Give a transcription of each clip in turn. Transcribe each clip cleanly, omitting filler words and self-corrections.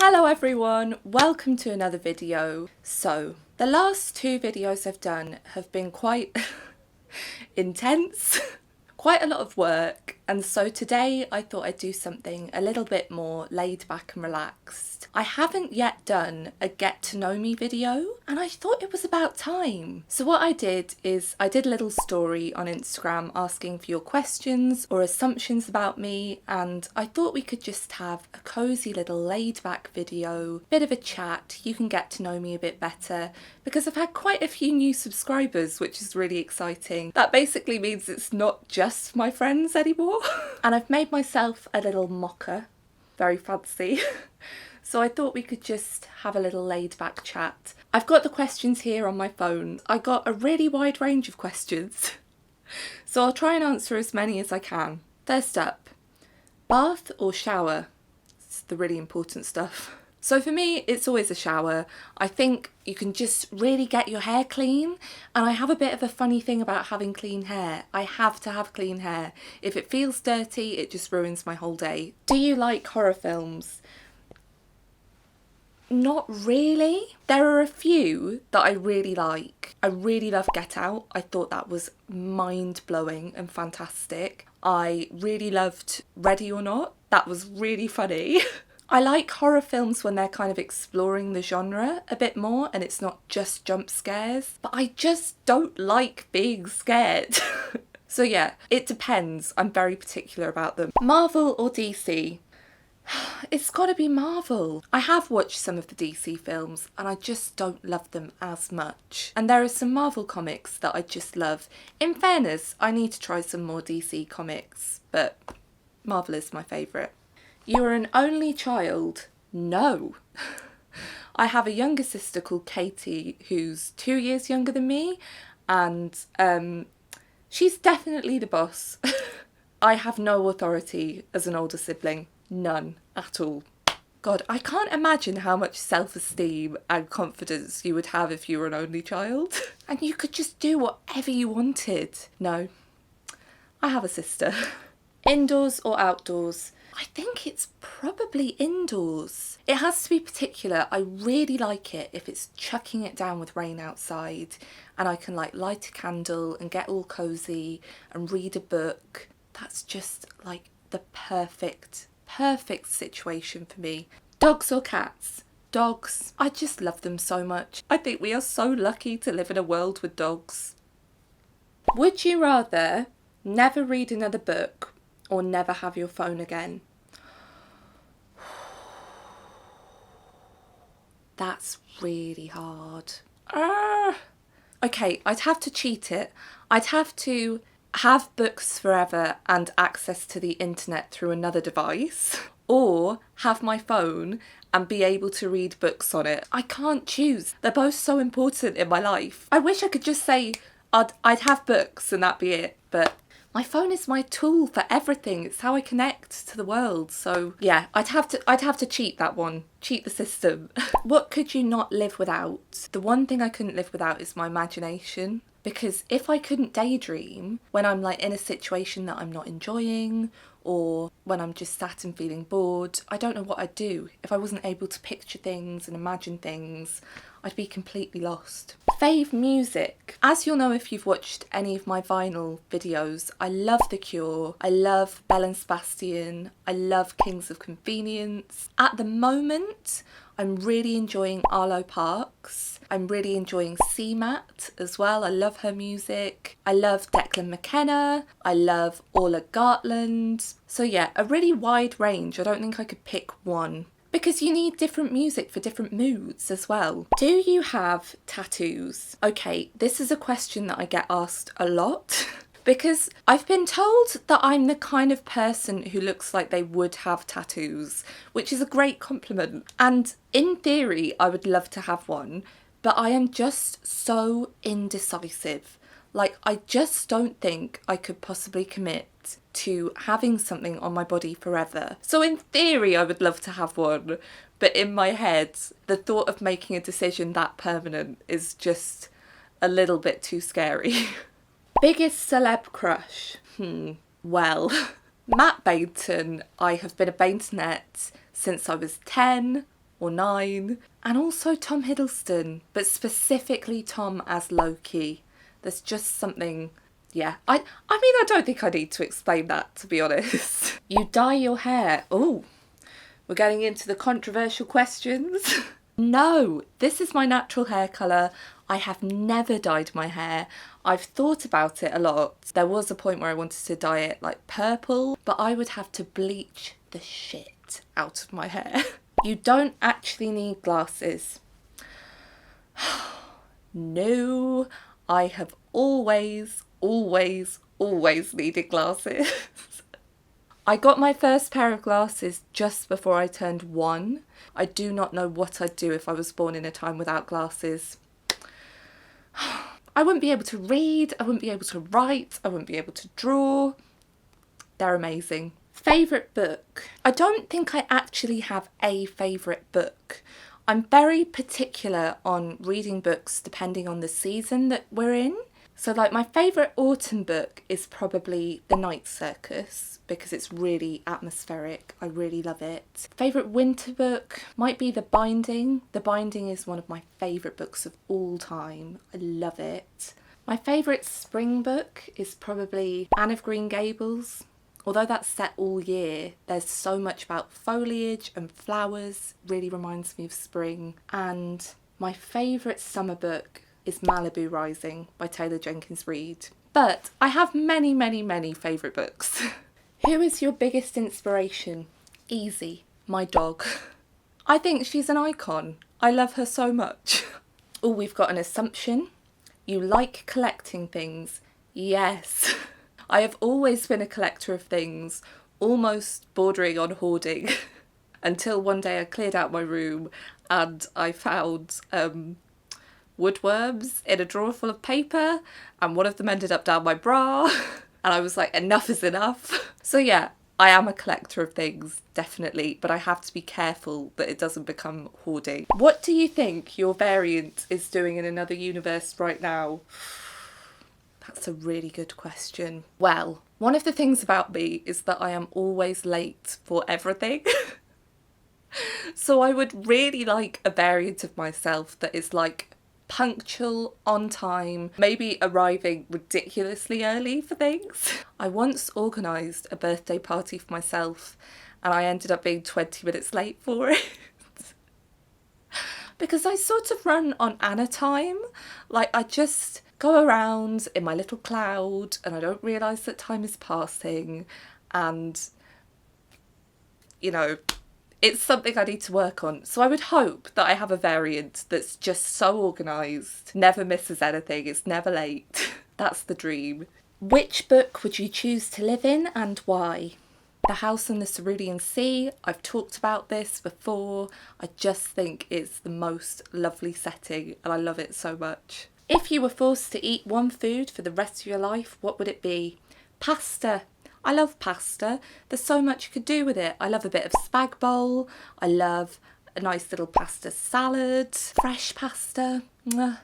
Hello everyone, welcome to another video. So, the last two videos I've done have been quite intense, quite a lot of work, and so today I thought I'd do something a little bit more laid back and relaxed. I haven't yet done a get to know me video and I thought it was about time. So what I did is I did a little story on Instagram asking for your questions or assumptions about me, and I thought we could just have a cozy little laid back video, bit of a chat, you can get to know me a bit better because I've had quite a few new subscribers, which is really exciting. That basically means it's not just my friends anymore. And I've made myself a little mocha, very fancy. So I thought we could just have a little laid back chat. I've got the questions here on my phone. I got a really wide range of questions. So I'll try and answer as many as I can. First up, bath or shower? It's the really important stuff. So for me, it's always a shower. I think you can just really get your hair clean, and I have a bit of a funny thing about having clean hair. I have to have clean hair. If it feels dirty, it just ruins my whole day. Do you like horror films? Not really. There are a few that I really like. I really love Get Out. I thought that was mind-blowing and fantastic. I really loved Ready or Not. That was really funny. I like horror films when they're kind of exploring the genre a bit more and it's not just jump scares, but I just don't like being scared. So yeah, it depends. I'm very particular about them. Marvel or DC? It's gotta be Marvel. I have watched some of the DC films and I just don't love them as much. And there are some Marvel comics that I just love. In fairness, I need to try some more DC comics, but Marvel is my favourite. You are an only child? No. I have a younger sister called Katie who's 2 years younger than me, and she's definitely the boss. I have no authority as an older sibling. None at all. God, I can't imagine how much self-esteem and confidence you would have if you were an only child. And you could just do whatever you wanted. No, I have a sister. Indoors or outdoors? I think it's probably indoors. It has to be particular. I really like it if it's chucking it down with rain outside and I can like light a candle and get all cozy and read a book. That's just like the perfect situation for me. Dogs or cats? Dogs. I just love them so much. I think we are so lucky to live in a world with dogs. Would you rather never read another book or never have your phone again? That's really hard. Okay, I'd have to cheat it. I'd have to have books forever and access to the internet through another device, or have my phone and be able to read books on it. I can't choose. They're both so important in my life. I wish I could just say I'd have books and that'd be it, but my phone is my tool for everything. It's how I connect to the world. So yeah, I'd have to cheat that one. Cheat the system. What could you not live without? The one thing I couldn't live without is my imagination. Because if I couldn't daydream when I'm like in a situation that I'm not enjoying, or when I'm just sat and feeling bored, I don't know what I'd do. If I wasn't able to picture things and imagine things, I'd be completely lost. Fave music. As you'll know if you've watched any of my vinyl videos, I love The Cure, I love Belle and Sebastian, I love Kings of Convenience. At the moment, I'm really enjoying Arlo Parks. I'm really enjoying CMAT as well. I love her music. I love Declan McKenna. I love Orla Gartland. So yeah, a really wide range. I don't think I could pick one. Because you need different music for different moods as well. Do you have tattoos? Okay, this is a question that I get asked a lot. Because I've been told that I'm the kind of person who looks like they would have tattoos, which is a great compliment. And in theory, I would love to have one, but I am just so indecisive. Like, I just don't think I could possibly commit to having something on my body forever. So in theory, I would love to have one, but in my head, the thought of making a decision that permanent is just a little bit too scary. Biggest celeb crush? Well, Matt Bainton. I have been a Baintonette since I was 10 or 9. And also Tom Hiddleston, but specifically Tom as Loki. There's just something, yeah. I mean, I don't think I need to explain that, to be honest. You dye your hair. Oh, we're getting into the controversial questions. No, this is my natural hair colour. I have never dyed my hair. I've thought about it a lot. There was a point where I wanted to dye it like purple, but I would have to bleach the shit out of my hair. You don't actually need glasses. No, I have always needed glasses. I got my first pair of glasses just before I turned 1. I do not know what I'd do if I was born in a time without glasses. I wouldn't be able to read, I wouldn't be able to write, I wouldn't be able to draw. They're amazing. Favourite book? I don't think I actually have a favourite book. I'm very particular on reading books depending on the season that we're in. So like my favourite autumn book is probably The Night Circus because it's really atmospheric. I really love it. Favourite winter book might be The Binding. The Binding is one of my favourite books of all time. I love it. My favourite spring book is probably Anne of Green Gables. Although that's set all year, there's so much about foliage and flowers, really reminds me of spring. And my favourite summer book is Malibu Rising by Taylor Jenkins Reid. But I have many favourite books. Who is your biggest inspiration? Easy, my dog. I think she's an icon. I love her so much. Oh, we've got an assumption. You like collecting things. Yes. I have always been a collector of things, almost bordering on hoarding, until one day I cleared out my room and I found woodworms in a drawer full of paper, and one of them ended up down my bra, and I was like, enough is enough. So yeah, I am a collector of things, definitely, but I have to be careful that it doesn't become hoarding. What do you think your variant is doing in another universe right now? That's a really good question. Well, one of the things about me is that I am always late for everything. So I would really like a variant of myself that is like punctual, on time, maybe arriving ridiculously early for things. I once organised a birthday party for myself and I ended up being 20 minutes late for it. Because I sort of run on Anna time. Like I just go around in my little cloud and I don't realise that time is passing, and you know, it's something I need to work on. So I would hope that I have a variant that's just so organised, never misses anything, it's never late. That's the dream. Which book would you choose to live in and why? The House on the Cerulean Sea. I've talked about this before. I just think it's the most lovely setting and I love it so much. If you were forced to eat one food for the rest of your life, what would it be? Pasta. I love pasta. There's so much you could do with it. I love a bit of spag bowl. I love a nice little pasta salad. Fresh pasta. Mwah.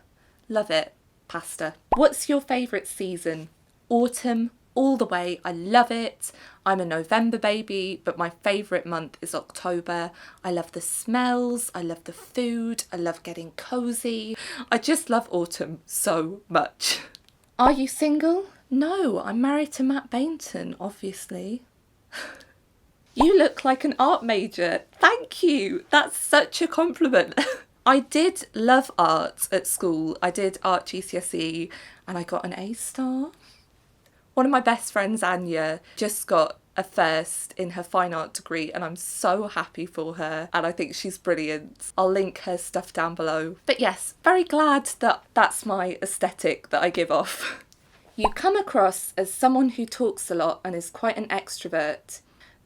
Love it. Pasta. What's your favourite season? Autumn. All the way. I love it. I'm a November baby, but my favourite month is October. I love the smells. I love the food. I love getting cosy. I just love autumn so much. Are you single? No, I'm married to Matt Bainton, obviously. You look like an art major. Thank you. That's such a compliment. I did love art at school. I did art GCSE and I got an A star. One of my best friends, Anya, just got a first in her fine art degree and I'm so happy for her and I think she's brilliant. I'll link her stuff down below. But yes, very glad that that's my aesthetic that I give off. You come across as someone who talks a lot and is quite an extrovert.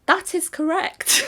That is correct.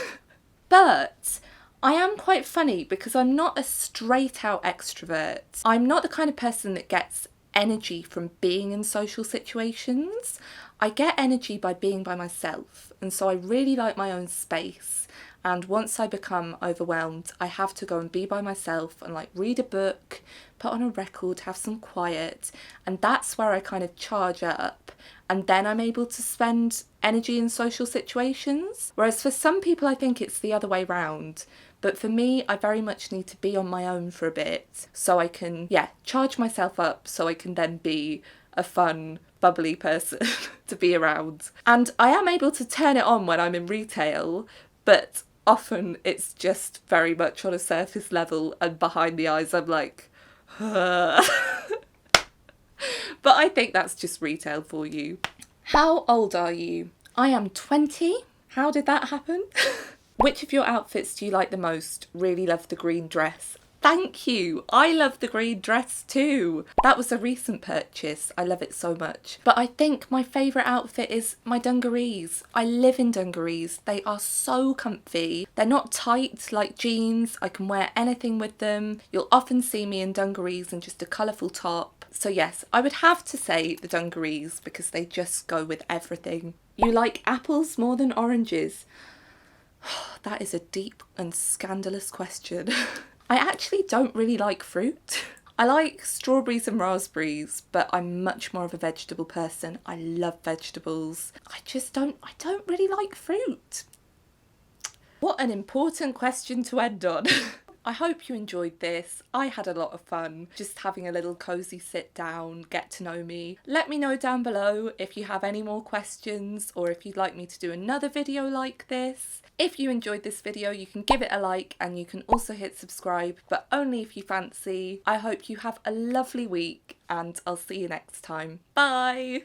But I am quite funny because I'm not a straight out extrovert. I'm not the kind of person that gets energy from being in social situations. I get energy by being by myself, and so I really like my own space. And once I become overwhelmed, I have to go and be by myself and like read a book, put on a record, have some quiet, and that's where I kind of charge up. And then I'm able to spend energy in social situations. Whereas for some people, I think it's the other way round. But for me, I very much need to be on my own for a bit so I can, charge myself up so I can then be a fun, bubbly person to be around. And I am able to turn it on when I'm in retail, but often it's just very much on a surface level, and behind the eyes I'm like, but I think that's just retail for you. How old are you? I am 20. How did that happen? Which of your outfits do you like the most? Really love the green dress. Thank you. I love the green dress too. That was a recent purchase. I love it so much. But I think my favourite outfit is my dungarees. I live in dungarees. They are so comfy. They're not tight like jeans. I can wear anything with them. You'll often see me in dungarees and just a colourful top. So yes, I would have to say the dungarees because they just go with everything. You like apples more than oranges? That is a deep and scandalous question. I actually don't really like fruit. I like strawberries and raspberries, but I'm much more of a vegetable person. I love vegetables. I don't really like fruit. What an important question to end on. I hope you enjoyed this. I had a lot of fun just having a little cozy sit down, get to know me. Let me know down below if you have any more questions or if you'd like me to do another video like this. If you enjoyed this video, you can give it a like and you can also hit subscribe, but only if you fancy. I hope you have a lovely week and I'll see you next time. Bye!